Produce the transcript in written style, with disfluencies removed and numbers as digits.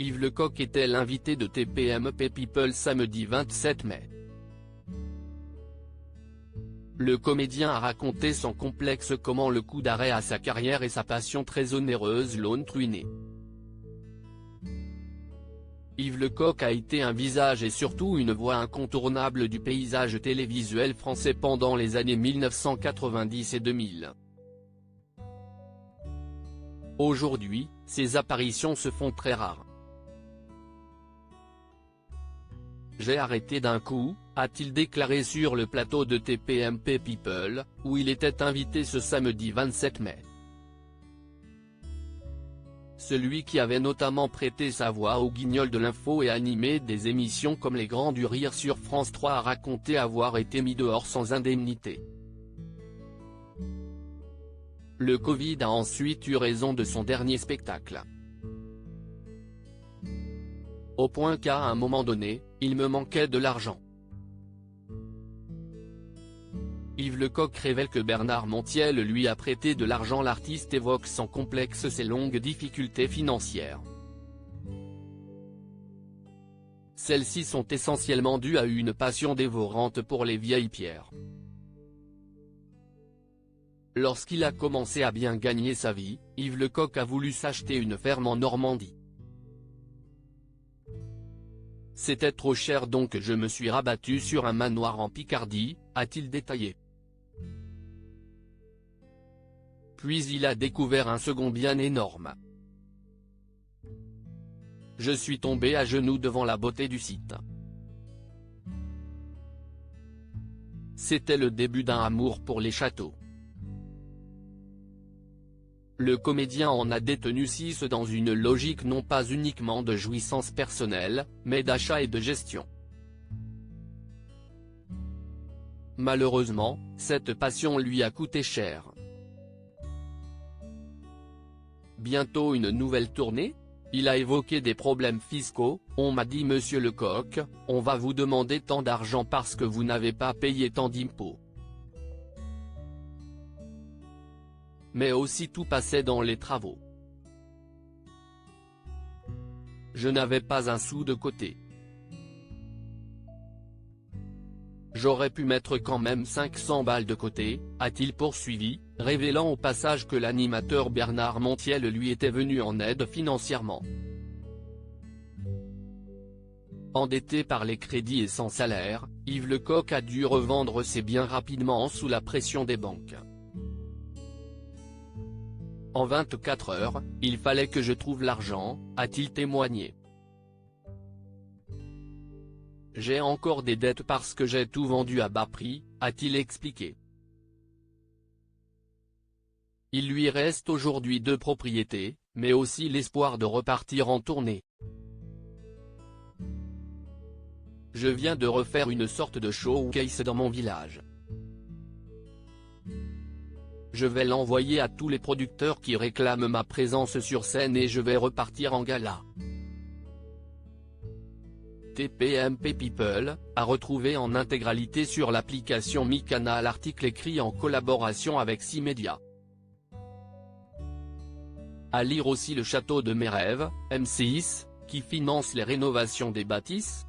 Yves Lecoq était l'invité de TPMP People samedi 27 mai. Le comédien a raconté sans complexe comment le coup d'arrêt à sa carrière et sa passion très onéreuse l'ont ruiné. Yves Lecoq a été un visage et surtout une voix incontournable du paysage télévisuel français pendant les années 1990 et 2000. Aujourd'hui, ses apparitions se font très rares. J'ai arrêté d'un coup, a-t-il déclaré sur le plateau de TPMP People, où il était invité ce samedi 27 mai. Celui qui avait notamment prêté sa voix au Guignol de l'info et animé des émissions comme Les Grands du Rire sur France 3 a raconté avoir été mis dehors sans indemnité. Le Covid a ensuite eu raison de son dernier spectacle. Au point qu'à un moment donné, il me manquait de l'argent. Yves Lecoq révèle que Bernard Montiel lui a prêté de l'argent. L'artiste évoque sans complexe ses longues difficultés financières. Celles-ci sont essentiellement dues à une passion dévorante pour les vieilles pierres. Lorsqu'il a commencé à bien gagner sa vie, Yves Lecoq a voulu s'acheter une ferme en Normandie. C'était trop cher donc je me suis rabattu sur un manoir en Picardie, a-t-il détaillé. Puis il a découvert un second bien énorme. Je suis tombé à genoux devant la beauté du site. C'était le début d'un amour pour les châteaux. Le comédien en a détenu 6 dans une logique non pas uniquement de jouissance personnelle, mais d'achat et de gestion. Malheureusement, cette passion lui a coûté cher. Bientôt une nouvelle tournée ? Il a évoqué des problèmes fiscaux. On m'a dit Monsieur Lecoq, on va vous demander tant d'argent parce que vous n'avez pas payé tant d'impôts. Mais aussi tout passait dans les travaux. Je n'avais pas un sou de côté. J'aurais pu mettre quand même 500 balles de côté, a-t-il poursuivi, révélant au passage que l'animateur Bernard Montiel lui était venu en aide financièrement. Endetté par les crédits et sans salaire, Yves Lecoq a dû revendre ses biens rapidement sous la pression des banques. En 24 heures, il fallait que je trouve l'argent, a-t-il témoigné. J'ai encore des dettes parce que j'ai tout vendu à bas prix, a-t-il expliqué. Il lui reste aujourd'hui 2 propriétés, mais aussi l'espoir de repartir en tournée. Je viens de refaire une sorte de showcase dans mon village. Je vais l'envoyer à tous les producteurs qui réclament ma présence sur scène et je vais repartir en gala. TPMP People, à retrouver en intégralité sur l'application MyCanal. Article écrit en collaboration avec 6 médias. À lire aussi Le Château de mes rêves, M6, qui finance les rénovations des bâtisses.